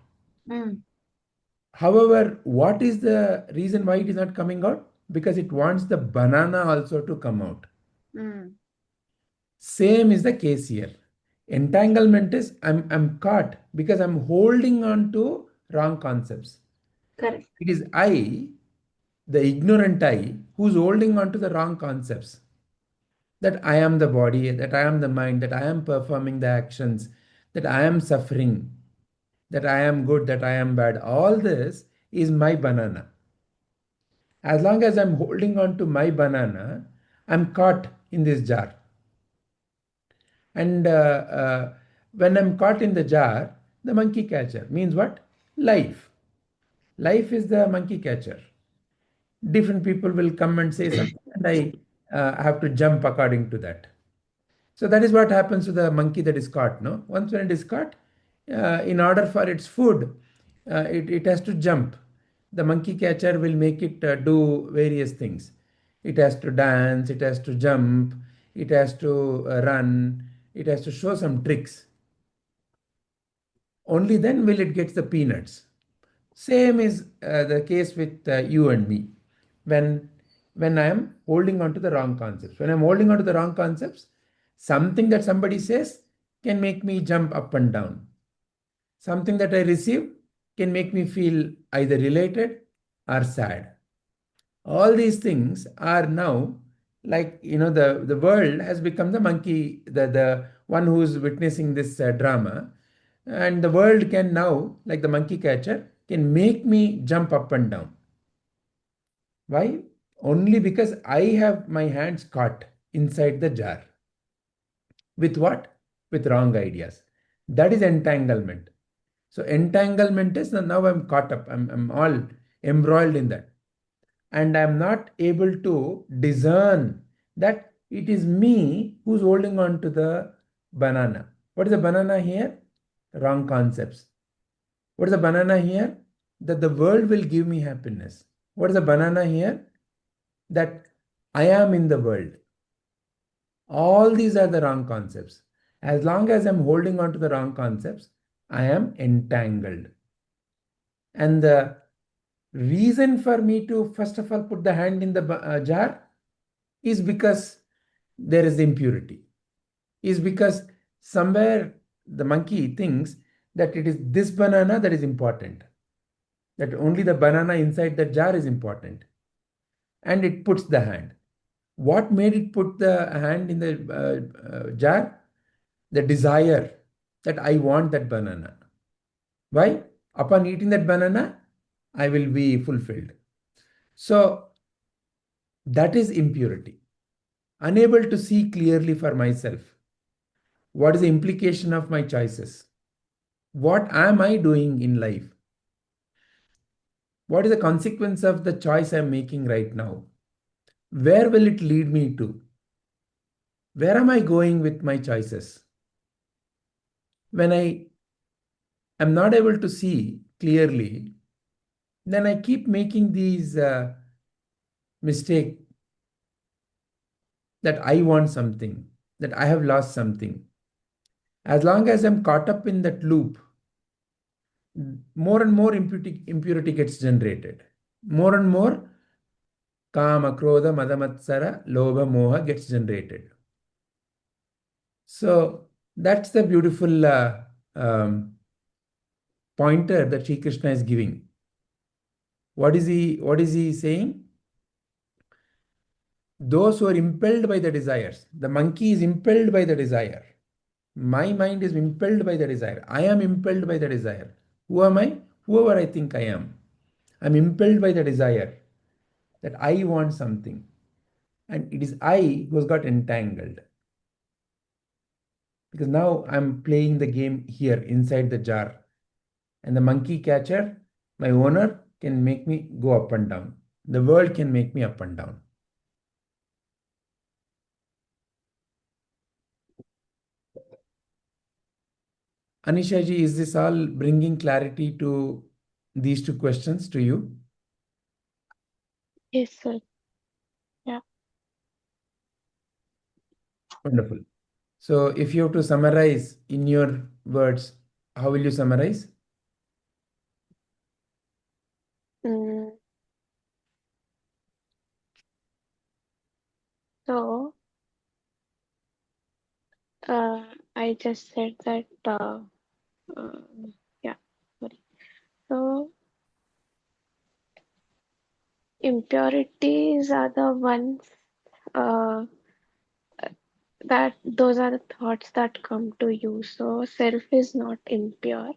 However, what is the reason why it is not coming out? Because it wants the banana also to come out. Same is the case here. Entanglement is I'm caught because I'm holding on to wrong concepts. Correct. It is I, the ignorant I, who's holding on to the wrong concepts. That I am the body, that I am the mind, that I am performing the actions, that I am suffering, that I am good, that I am bad. All this is my banana. As long as I'm holding on to my banana, I'm caught in this jar. And when I'm caught in the jar, the monkey catcher means what? Life. Life is the monkey catcher. Different people will come and say something, and I have to jump according to that. So that is what happens to the monkey that is caught. No, once when it is caught, in order for its food, it has to jump. The monkey catcher will make it do various things. It has to dance, it has to jump, it has to run, it has to show some tricks. Only then will it get the peanuts. Same is the case with you and me. When I am holding on to the wrong concepts. When I'm holding on to the wrong concepts, something that somebody says can make me jump up and down. Something that I receive can make me feel either related or sad. All these things are now like, the world has become the monkey, the one who's witnessing this drama. And the world can now, like the monkey catcher, can make me jump up and down. Why? Only because I have my hands caught inside the jar. With what? With wrong ideas. That is entanglement. So entanglement is now I'm caught up. I'm all embroiled in that. And I'm not able to discern that it is me who's holding on to the banana. What is the banana here? Wrong concepts. What is the banana here? That the world will give me happiness. What is the banana here? That I am in the world. All these are the wrong concepts. As long as I'm holding on to the wrong concepts, I am entangled. And the reason for me to, first of all, put the hand in the jar is because there is impurity. Is because somewhere the monkey thinks that it is this banana that is important. That only the banana inside the jar is important. And it puts the hand. What made it put the hand in the jar? The desire that I want that banana. Why? Upon eating that banana, I will be fulfilled. So that is impurity. Unable to see clearly for myself. What is the implication of my choices? What am I doing in life? What is the consequence of the choice I'm making right now? Where will it lead me to? Where am I going with my choices? When I am not able to see clearly, then I keep making these mistakes that I want something, that I have lost something. As long as I'm caught up in that loop, more and more impurity gets generated. More and more kama, krodha, madamatsara, lobha, moha gets generated. So that's the beautiful pointer that Sri Krishna is giving. What is he saying? Those who are impelled by the desires, the monkey is impelled by the desire. My mind is impelled by the desire. I am impelled by the desire. Who am I? Whoever I think I am. I'm impelled by the desire that I want something. And it is I who has got entangled. Because now I'm playing the game here inside the jar. And the monkey catcher, my owner, can make me go up and down. The world can make me up and down. Anisha ji, is this all bringing clarity to these two questions to you? Yes, sir. Yeah. Wonderful. So if you have to summarize in your words, how will you summarize? Mm, so, I just said that, yeah, sorry. So, impurities are the ones that those are the thoughts that come to you. So, self is not impure.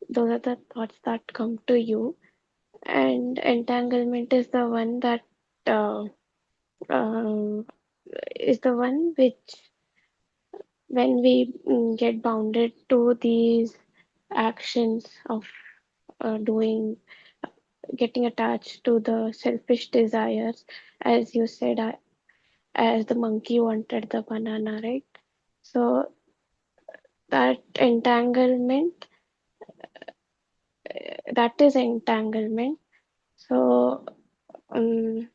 Those are the thoughts that come to you. And entanglement is the one that uh, uh, is the one which, when we get bounded to these actions of doing, getting attached to the selfish desires, as you said, as the monkey wanted the banana, right? So that entanglement, that is entanglement. So, um,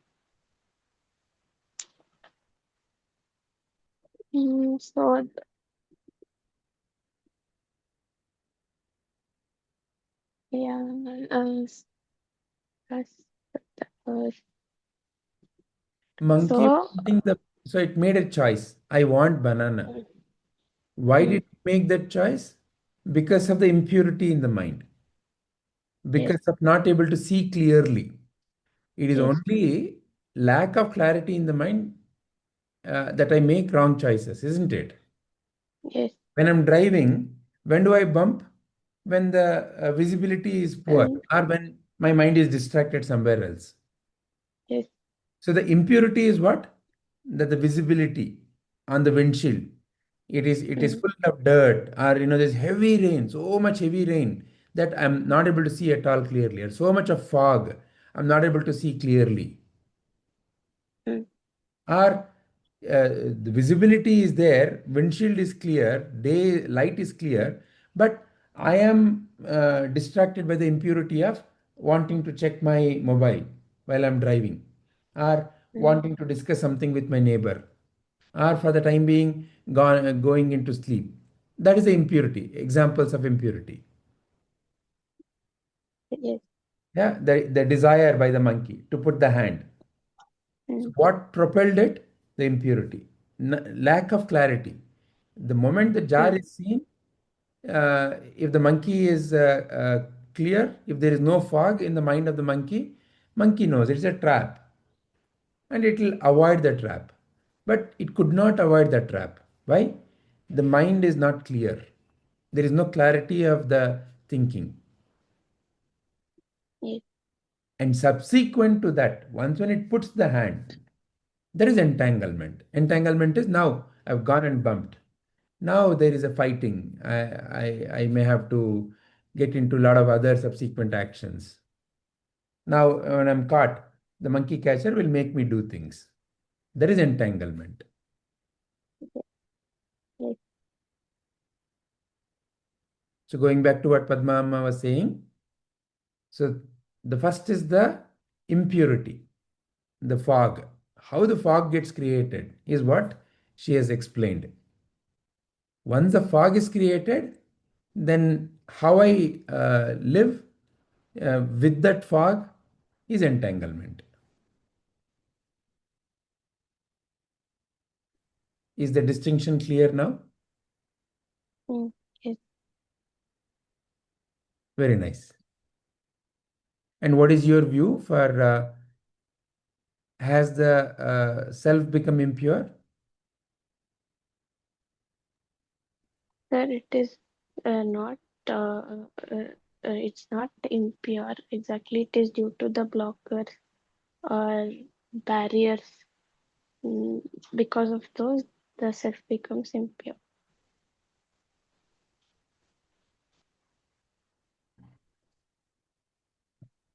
so yeah, that's, uh, Monkey so wanting the, so it made a choice. I want banana. Why did mm, it make that choice? Because of the impurity in the mind. yes, Because of not able to see clearly. It is yes, only lack of clarity in the mind that I make wrong choices, isn't it? yes, When I'm driving, when do I bump? When the visibility is poor and or when my mind is distracted somewhere else. yes, So the impurity is what? That the visibility on the windshield. It is mm, full of dirt, or there's heavy rain, so much heavy rain that I'm not able to see at all clearly, or so much of fog, I'm not able to see clearly. mm, Or the visibility is there, windshield is clear, day light is clear, but I am distracted by the impurity of wanting to check my mobile while I'm driving, or mm, wanting to discuss something with my neighbor, or for the time being going into sleep. That is the impurity, examples of impurity. yes, Yeah, the desire by the monkey to put the hand. So mm, what propelled it? The impurity, lack of clarity. The moment the jar mm, is seen, if the monkey is clear, if there is no fog in the mind of the monkey, monkey knows it's a trap and it will avoid the trap. But it could not avoid the trap. Why? The mind is not clear. There is no clarity of the thinking. yes, And subsequent to that, once when it puts the hand, there is entanglement. Entanglement is now I've gone and bumped. Now there is a fighting. I may have to get into a lot of other subsequent actions. Now, when I'm caught, the monkey catcher will make me do things. There is entanglement. yes, So, going back to what Padma Amma was saying, so the first is the impurity, the fog. How the fog gets created is what she has explained. Once the fog is created, then how I live with that fog is entanglement. Is the distinction clear now? Yes. Very nice. And what is your view for has the self become impure? Sir, it is not. It's not impure exactly. It is due to the blockers or barriers. Mm, Because of those, the self becomes impure.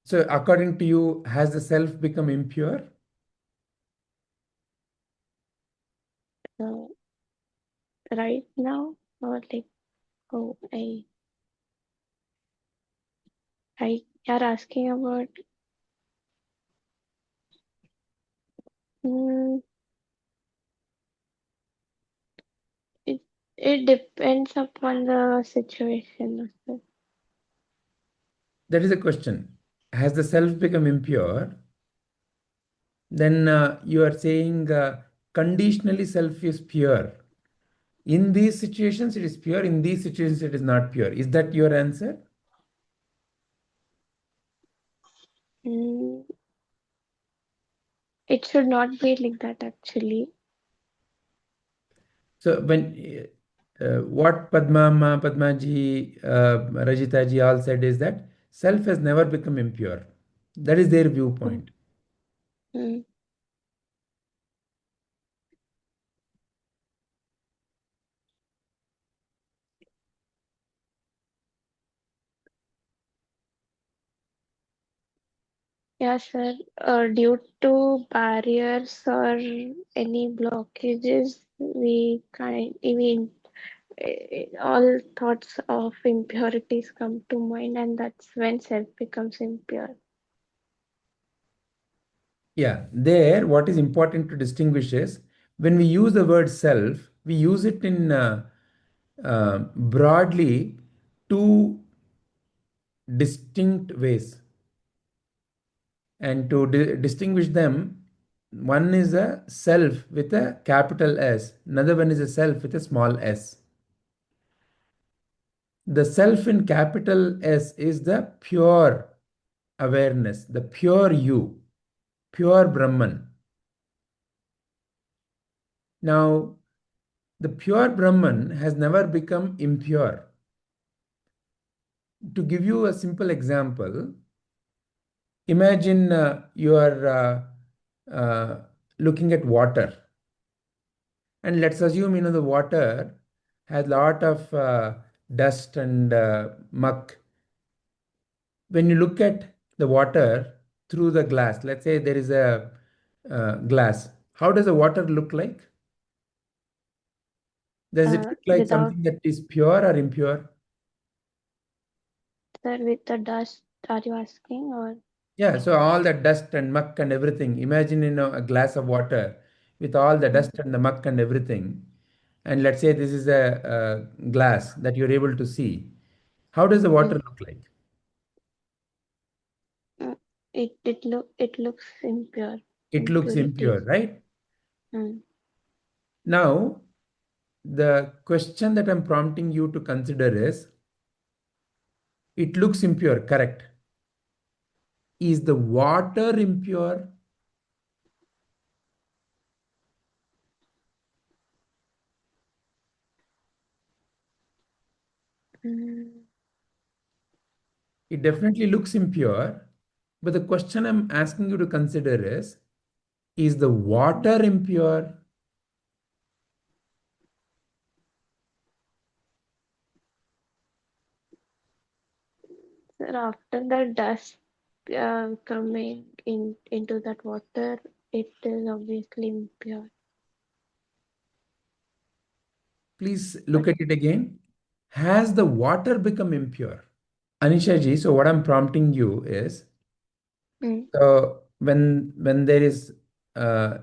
So according to you, has the self become impure? So right now, or like, oh, you're asking about. Mm, it it depends upon the situation. Also. That is the question. Has the self become impure? Then you are saying conditionally self is pure. In these situations, it is pure. In these situations, it is not pure. Is that your answer? Mm, it should not be like that actually. So when what Padma, Padmaji, Rajita ji all said is that self has never become impure. That is their viewpoint. Mm. Yeah, sir. Due to barriers or any blockages, all thoughts of impurities come to mind, and that's when self becomes impure. Yeah, there what is important to distinguish is when we use the word self, we use it in broadly two distinct ways. And to distinguish them, one is a self with a capital S, another one is a self with a small s. The self in capital S is the pure awareness, the pure you, pure Brahman. Now, the pure Brahman has never become impure. To give you a simple example, imagine you are looking at water, and let's assume the water has lot of dust and muck. When you look at the water through the glass, let's say there is a glass, how does the water look like? Does it look like Without something that is pure or impure? with the dust, are you asking, or Yeah, so all the dust and muck and everything. Imagine a glass of water with all the dust and the muck and everything. And let's say this is a glass that you're able to see. How does the water Mm, look like? mm, it looks impure, It looks impure, impurities. right? Mm, Now, the question that I'm prompting you to consider is it looks impure, correct? Is the water impure? mm, It definitely looks impure. But the question I'm asking you to consider is the water impure? Sir, after the dust coming into that water, it is obviously impure. Please But look at it again. Has the water become impure? Anisha ji, so what I'm prompting you is mm, when there is uh,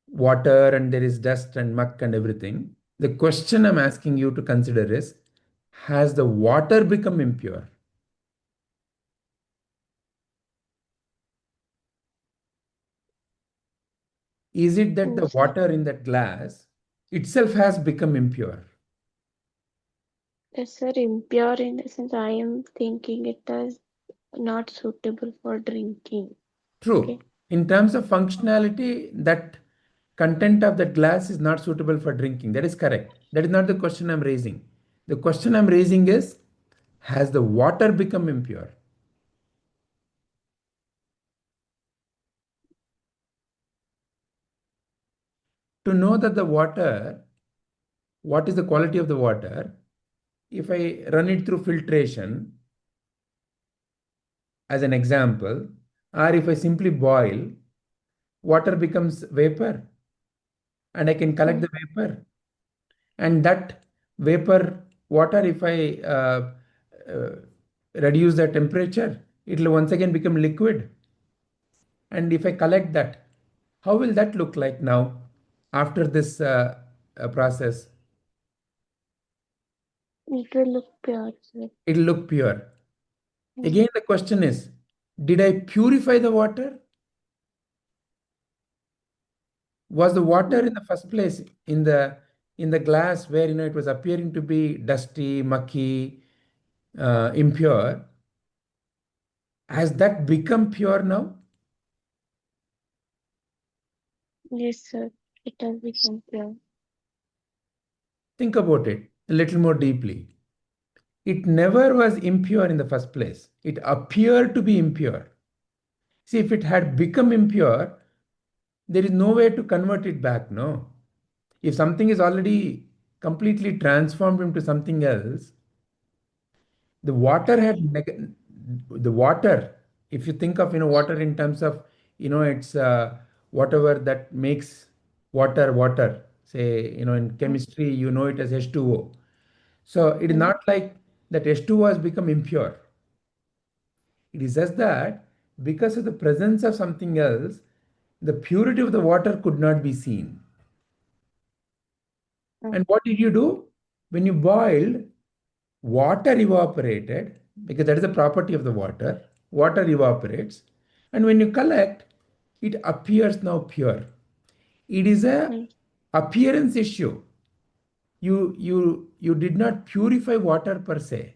water and there is dust and muck and everything, the question I'm asking you to consider is has the water become impure? Is it that the sir, water in that glass itself has become impure? Yes, sir. Impure in the sense I am thinking it as not suitable for drinking. True. Okay. In terms of functionality, that content of that glass is not suitable for drinking. That is correct. That is not the question I'm raising. The question I'm raising is, has the water become impure? To know that the water, what is the quality of the water, if I run it through filtration as an example, or if I simply boil, water becomes vapor and I can collect the vapor. And that vapor water, if I uh, reduce the temperature, it will once again become liquid. And if I collect that, how will that look like now after this process? It will look pure, sir. It will look pure. Again, the question is, did I purify the water? Was the water in the first place in the glass where it was appearing to be dusty, mucky, impure? Has that become pure now? Yes, sir. It has become pure. Think about it a little more deeply. It never was impure in the first place. It appeared to be impure. See, if it had become impure, there is no way to convert it back, no? If something is already completely transformed into something else, the water the water, if you think of water in terms of it's whatever that makes water, say in chemistry it as H2O. So it is not like that H2O has become impure. It is just that because of the presence of something else, the purity of the water could not be seen. And what did you do? When you boiled, water evaporated, because that is the property of the water. Water evaporates. And when you collect, it appears now pure. It is a appearance issue. You did not purify water per se.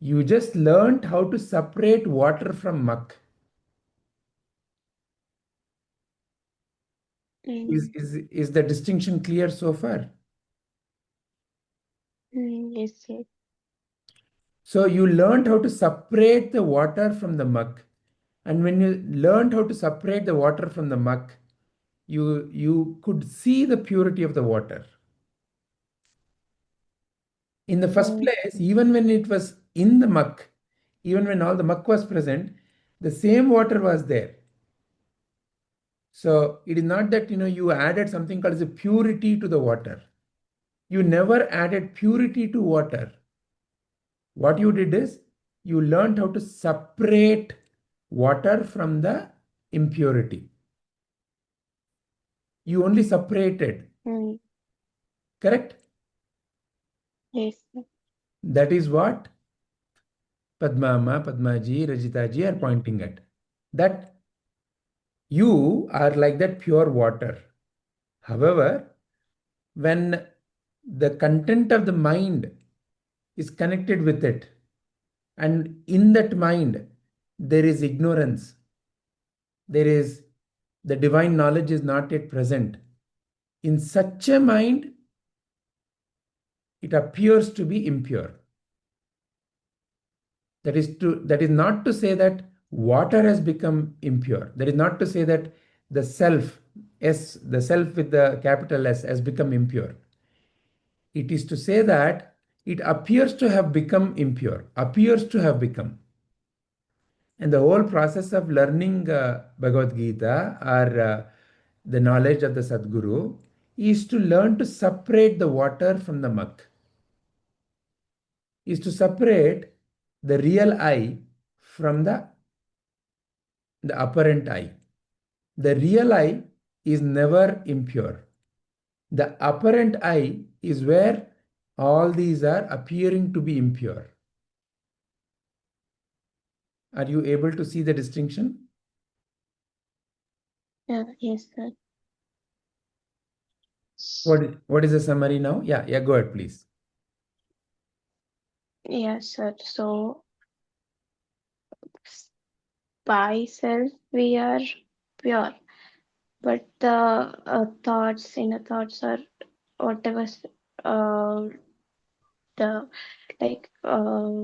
You just learned how to separate water from muck. Is the distinction clear so far? Yes, sir. So you learned how to separate the water from the muck. And when you learned how to separate the water from the muck, you could see the purity of the water. In the first place, even when it was in the muck, even when all the muck was present, the same water was there. So it is not that you added something called as a purity to the water. You never added purity to water. What you did is you learned how to separate water from the impurity. You only separated. Correct? Yes, sir. That is what Padmama, Padmaji, Rajitaji are pointing at. That you are like that pure water. However, when the content of the mind is connected with it, and in that mind there is ignorance, there is the divine knowledge is not yet present. In such a mind, it appears to be impure. That is not to say that water has become impure. That is not to say that the self, the self with the capital S, has become impure. It is to say that it appears to have become impure, appears to have become. And the whole process of learning Bhagavad Gita or the knowledge of the Sadguru is to learn to separate the water from the muck, is to separate the real I from the apparent I. The real I is never impure. The apparent I is where all these are appearing to be impure. Are you able to see the distinction? Yes, sir. What is the summary now? Yeah, go ahead, please. Yes, sir. So by self we are pure, but the inner thoughts, or whatever, uh, the like uh,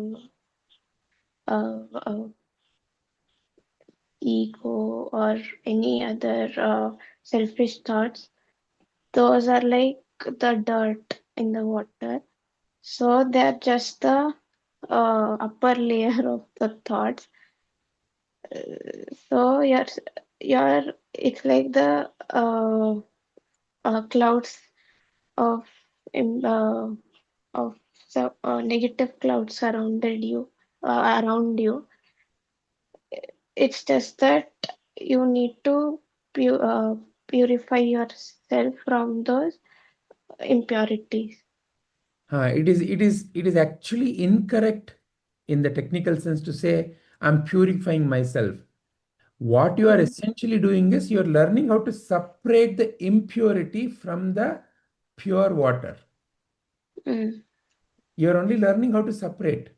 ego or any other selfish thoughts, those are like the dirt in the water. So they're just the upper layer of the thoughts. So you're it's like the clouds of in of negative clouds surrounded you around you. It's just that you need to purify yourself from those impurities. It is actually incorrect in the technical sense to say I'm purifying myself. What you are Mm, essentially doing is you're learning how to separate the impurity from the pure water. mm, You're only learning how to separate.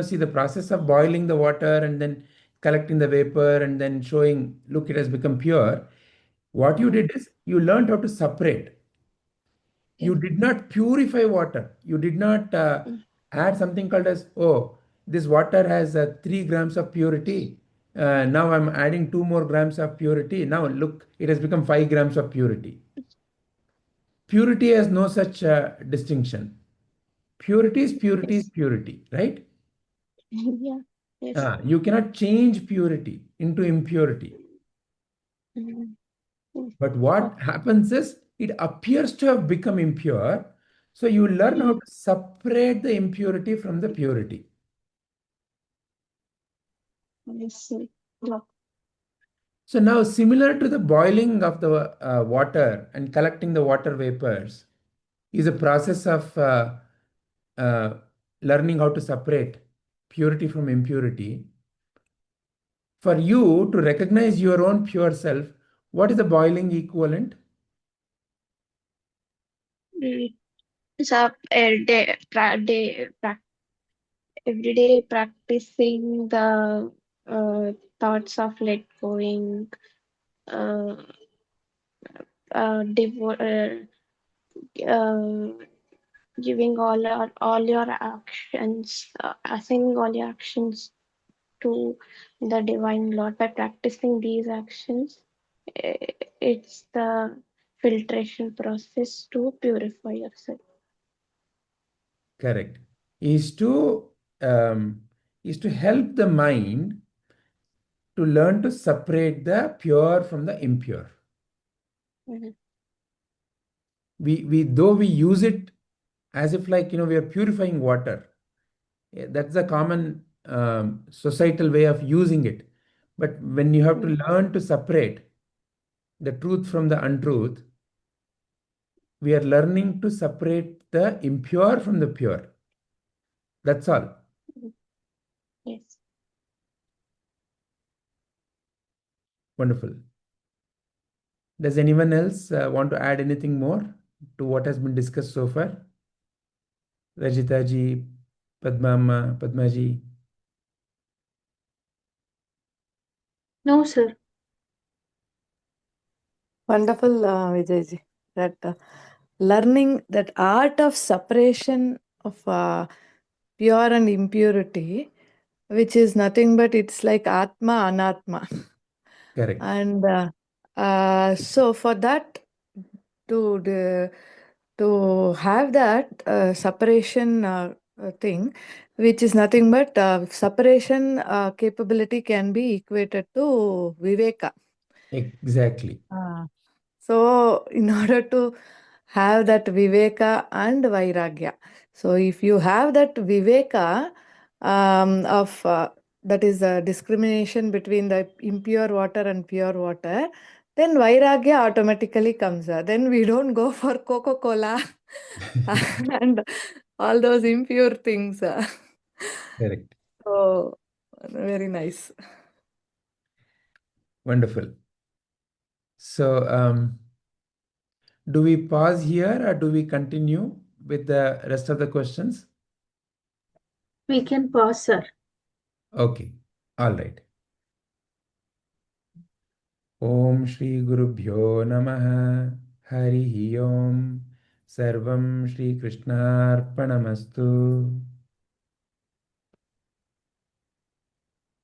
See the process of boiling the water and then collecting the vapor and then showing, look, it has become pure. What you mm, did is you learned how to separate. You yes. did not purify water. You did not Mm, add something called as, oh, this water has 3 grams of purity. Now I'm adding 2 more grams of purity. Now look, it has become 5 grams of purity. Purity has no such distinction. Purity is purity is yes. purity, right? Yeah. Yes. You cannot change purity into impurity. Mm, yes. But what Okay. happens is it appears to have become impure. So you learn how Mm, to separate the impurity from the purity. I see. Yeah. So now, similar to the boiling of the water and collecting the water vapors, is a process of uh, learning how to separate purity from impurity. For you to recognize your own pure self, what is the boiling equivalent? Mm. So every day practicing the thoughts of let going, uh, uh, giving all your actions, assigning all your actions to the divine Lord. By practicing these actions, it's the filtration process to purify yourself. Correct. Is to um, is to help the mind to learn to separate the pure from the impure. Mhm. We though we use it as if like we are purifying water. That's the common societal way of using it. But when you have to Mm, learn to separate the truth from the untruth, we are learning to separate the impure from the pure. That's all. mm, yes. Wonderful. Does anyone else want to add anything more to what has been discussed so far? Rajita ji, Padmama, Padmaji. No, sir. Wonderful, Vijayji. That learning that art of separation of pure and impurity, which is nothing but it's like Atma, Anatma. Correct. And so for that, to the, to have that separation thing, which is nothing but separation capability can be equated to Viveka. Exactly. Ah. So, in order to have that Viveka and Vairagya, so if you have that Viveka of that is the discrimination between the impure water and pure water, then Vairagya automatically comes. Then we don't go for Coca-Cola and all those impure things. Correct. So, very nice. Wonderful. So, do we pause here or do we continue with the rest of the questions? We can pause, sir. Okay, all right. Om Shri Gurubhyo Namaha Harihi Om Sarvam Shri Krishnarpanamastu.